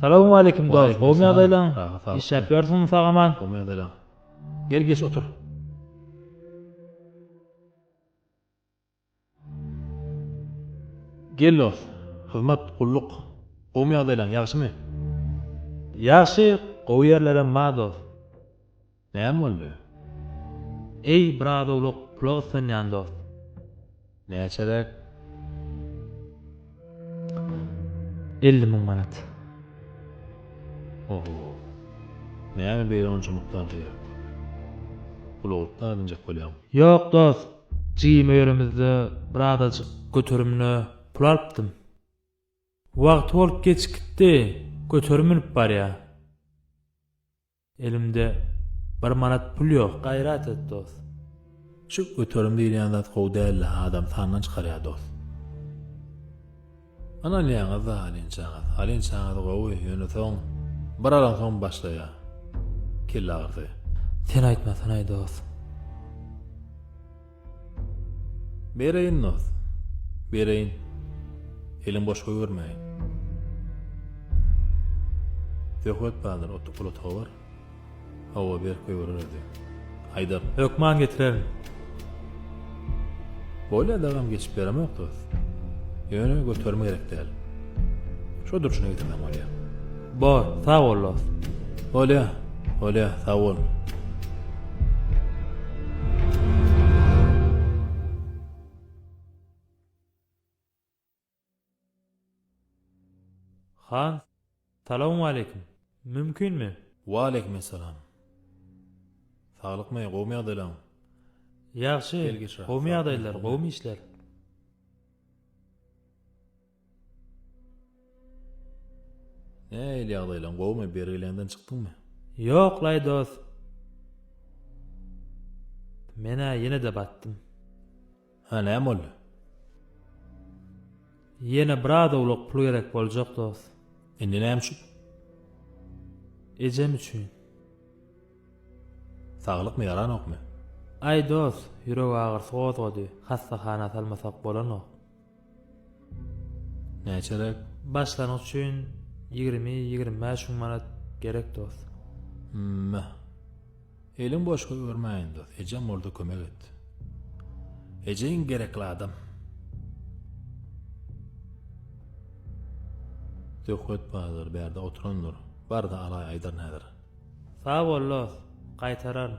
Salamu aleyküm dost. Aleyküm Qowmi selam. adaylan. Sağ ol. İş yapıyorsun sağaman. Olmaya da lan. Gel geç otur. Gel dost. Hizmet, kulluk. Qowmi adaylan, yaxşymy? Yaxşı, qow yerlere ma dost. Näme boldy? Ey biradowluk pulak sanyan dost. Näçerek? 50.000 manat. Oho. Näme beýle onça muktardy? Kulukda adınjak bolýar. Yok dost. Jymy öýremizde biradacık götürümni pul alypdym. Wagt bolup geçikdi. Götürmünüp barýa. Elimde 1 manat pul ýok. Gaýrat et dost. Şu götürüm diýilýän zat gowy däl, adam tandan çykarýar dost. Ana näme zalyn çagat? Halin çagat gowy ýöne soň bir alan soň başlaýar. Kellardy. Sen aýtmasan ay dost. Bereyin dost. Bereyin. Elim boş koyvermeyin. Töhwet balar otukulo tawar. Hawa ber koyvererdi. Haydar. Ökman getirelim. Böyle adam geçip beremok dost. Ýöne götürme gerek däl. Şo duruşuna getirmem bolýar. Bor, sağ ol dost. Olya, sağ ol. Han, salamu aleyküm. Mümkünmü? Wa aleykümselam. Sağlıkmy, gowmy adalan. Yaxşı, Belgeç rahat, qowmi rahat, adaylar, rahat. qowmi işler. Näyle adalan, gowmy berilenden çykdyňmy? Yok lay dost. Mena yine de battım. Ha, näme boldy? Yine biradowluk pul gerek boljak dost. Indi näme şu? Ejem üçin. Sağlıkmy, yaranokmy? Ay dost, ýüregi agyr sogady. Hastahana salmasak bolanok. Näçerek? Başlanyş üçin 20-25 manat gerek dost. Elim boş koyvermeyin dost. Ejem orada kömek et. Ejeň gerekli adam. Töhwet balar berde oturanlar. Barda alay aýdar nädir? Sağ ol dost. Qaytarar.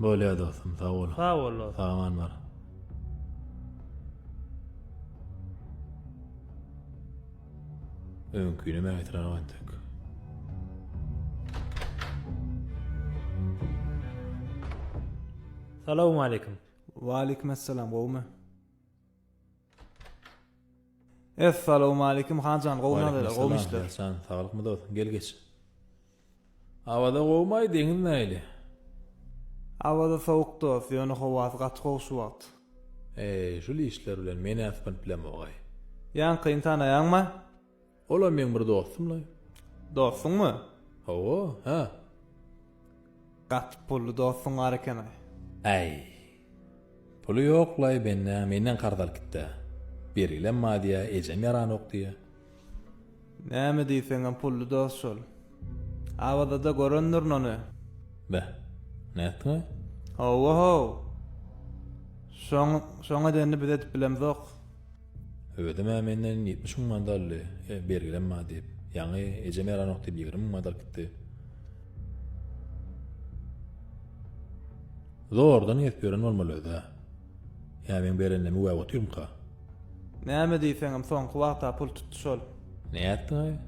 Bolýar dostum, sağ ol. Sağ ol dost. Sağman var. Öňküni mäýtiren oýandyk. Salamu aleyküm. Waalaikum assalam gowmy. Assalamu alaikum hanjan gownalar gowmuşlar. Sen sağlıkmy dost? Gel geç. Awada gowmay deňiz näýli? Awada sowuk dost, ýöne howasy gatryk şuwat. Şol işler bilen meni aspan bilen ogay. Ýan kyn tanaýanmy? Ola men bir dostumla. Dostsuňmy? Hawa, ha. Gat pully dostsuň bar eken. Ay. Pulu yoklay menden qardalyp gitdi. Berilen madiýa ejem yaranok diýe. Näme diýseňem pully dost şol. Awada da görendir onu. Be. Näetmi? Hawa ho. Şoňa dende bilet bilemzok. Öwedem menden 70 000 mandaly berilen madiýa. Ýani ejem yaranok diýip 20 000 mandal gitdi. Zordan ýetýären bolmaly da. Ya men berenlemi we oturmka. Näme diýseňem soňky wagtda pul tutdy şol. Näetmi?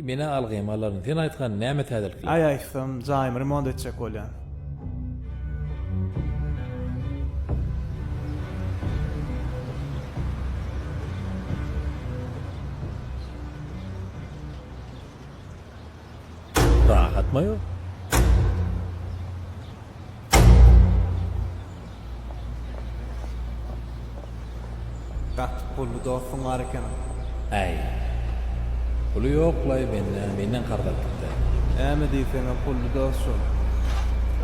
Mena algym alaryny sen aýtgan näme tädil kılýar? Ay aýsam jaýym remont etjek bolýan. Rahatmy ýok? Gat pully dostsuň bar eken. Ay. Pulu yoklay menden qardalyp gitdi. Näme diýseňem pully dost şol.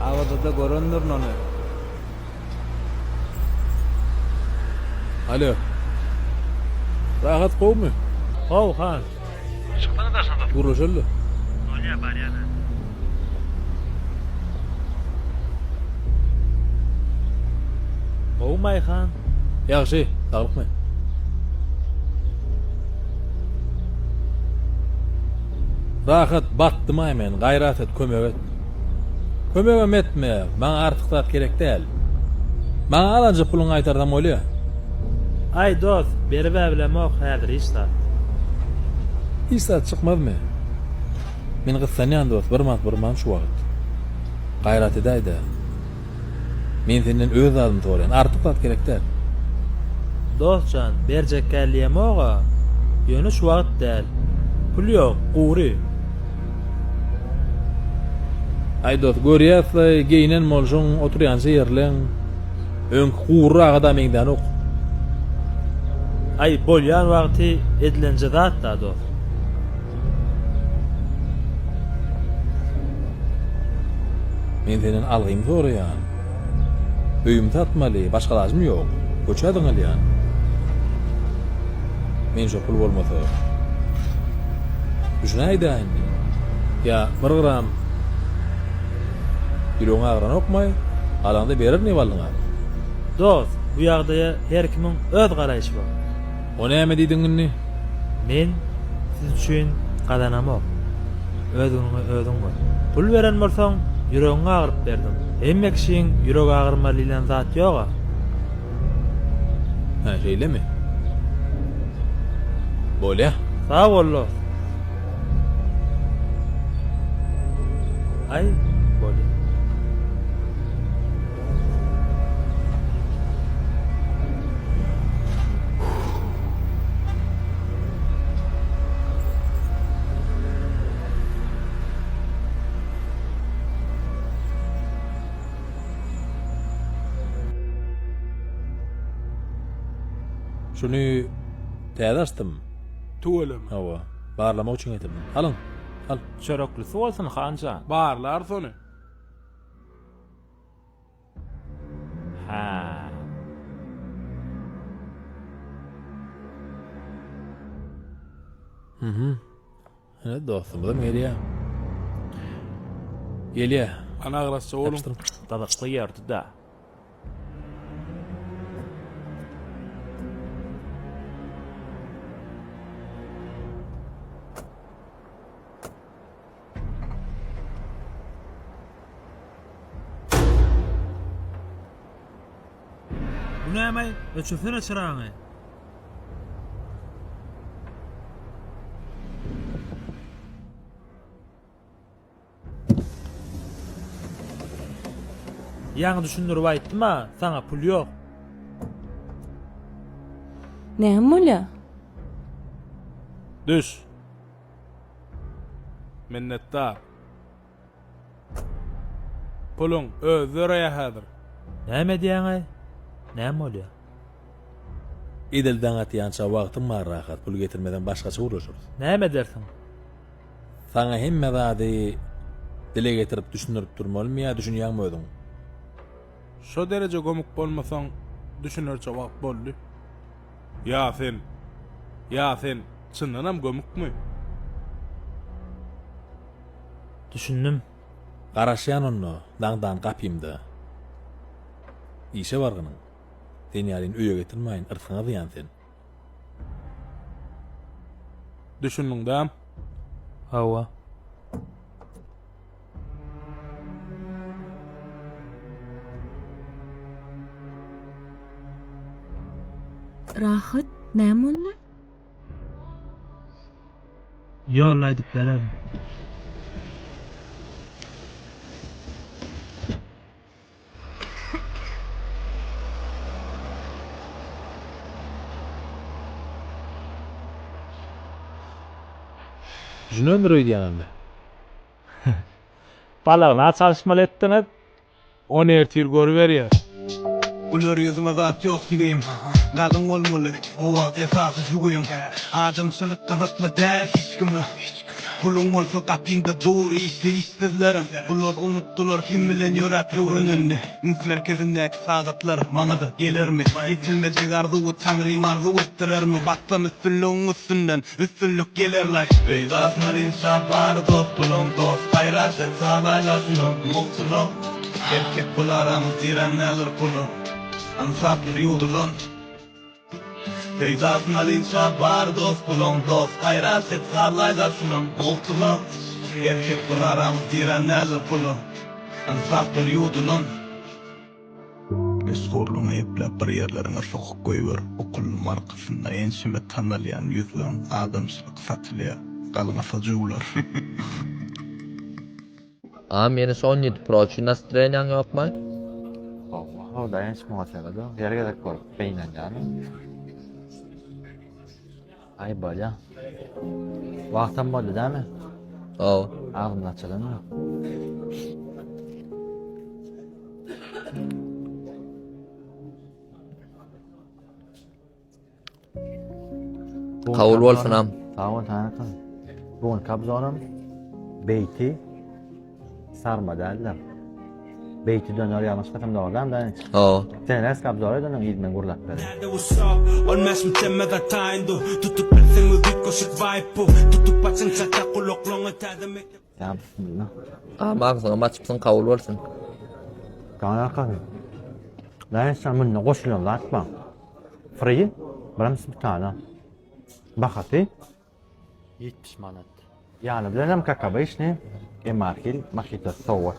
Awada da görendir onu. Alo. Rahat qowmy? Qow han. Gurlaşaly. Olya bar yana. Qowmay han. Ýagşy, saglyqmy? Rahat batdymy men, gaýrat et, kömek et. Kömegim etme, maňa artyk zat gerek däl. Maňa alanja puluny aýtardam bolýar. Ay dost, beri bäbilemo häzir işler. İsa çykmadymy? Men gyssanýan dost, bir man şu wagt. Gaýrat edäýdi. Men senden öz adymy soraýan, artyk zat gerek däl. Dostcan, berjek gälýemoga. Ýöne şu wagt däl. Pul ýok, gury. Ay dost, görýäsli, geyinen moljuň oturýan ýerleň öňki gurra adam meňden ok. Ay bolýan wagty edilenje zat da dost. Men senden algym soraýan. Öýüm tatmaly, başga lazım ýok. Göçädiň alýan. Men şu pul bolmasa. Düşünäýdin. Ya, bir gram Ýüregiň agran okmay, alanda berer ne baldyňa? Dost, bu ýagdaýa her kimiň öz garaýşy bar. O näme diýdiňni? Men siz üçin gadanamok. Özüňe özüň bar. Pul beren bolsaň, ýüregiňe agyryp berdim. Hemme kişiň ýüregi agyrmaly bilen zat ýok. Ha, şeýlemi? Bolýa. Sag bollar. Ay, bolýa. Şunu täzastym. Tuğulum. Hawa, barlamak üçin etdim. Alın. Al. Çörekli bolsun hanca. Barlar sonu. Ha. Evet dostum, bu da Meriya. Gelýär. Ana agrassa oğlum. Dadaklı yerdi da. Bu näme? Öçüfene çıraňy. Ýaňy düşündirip aýtdyma, saňa pul ýok. Näme bolýar? Düş. Minnettar. Pulun özüre häzir. Näme diýäňe? Näme bolýar? Edilden atýança wagtym bar rahat, pul getirmeden başgaça uğraşyrys. Näme dersiň? Saňa hemme zady dile getirip düşünürip durmalymy ýa düşünýäňmi özüň? Şo derece gömük bolmasaň düşünürçe wagt boldy. Ya sen çyndanam gömükmi? Düşündüm. Garaşýan onu, daňdan gapymdy. İşe bargynyň. Sen ýalyň öýe getirmeýin, yrsyňa diýen sen. Düşündüňdäm. Hawa. Rahat näme boldy? Ýollaýdyp berem. Düşünöndir öýdýäninde. Balagyna çalışmaly etdiňiz. On ertir görüberýär. Ular yüzüme zat yok gibiyim. Kadın olmalı, o esası şuguyum. Adım sınıf kanatma der, hiç kımı. Pulun olsa kapında dur işsizlerim. Bunlar unuttular kim bilen yöretli önünde. Merkezindeki saatler bana da gelir mi? Yetilmeyecek arzuğu tanrıyım arzu ettirer mi? Baksam üstünlüğün üstünlük gelirler. Beydaslar insan var dost bulun dost. Hayratı sağlaylasın mutluluk. Erkek bularım direnler pulu. Ansaplı yudulun. Beydaslar insan var dost bulun dost. Hayratı sağlaylasın mutluluk. Erkek bularım direnler pulu. Ansaplı yudulun. Meskorluğunu eplep bir yerlerine sokuk koyuver. Okulun markasında ensime tanılayan yüzlen adamsılık satılıyor. Kalmasa cıvlar. A meni son 17 Pro üçün настроениň ýokmy? O da en smoçaga da yerge de koy beynen yani. Ay böyle. Vaktan boldy değil mi? O. Ağzımda açılan mı? Kabul bolsun am. Tamam tanıtın. Bugün kabzanım. Beyti. Sarma derler. Beyti döner yanlış katım doğrudan da. O. Sen es kabzanı dönem ilmen gurlak dedi. Nerede usap, olmaz mı temmede tayndu. Tutup bilsin mi dik koşuk vibe'u. Tutup açın çata kulaklarını tademek. Ya bismillah. Magzyňa baçypsyň kabul bolsun. Kana kalın. Lan sen bunu koşuyorsun lan atma. Free. Biramız bir tane. Bakati. 70 manat. Yani bilenem kakaba iş ne? Emarkil makita soğuk.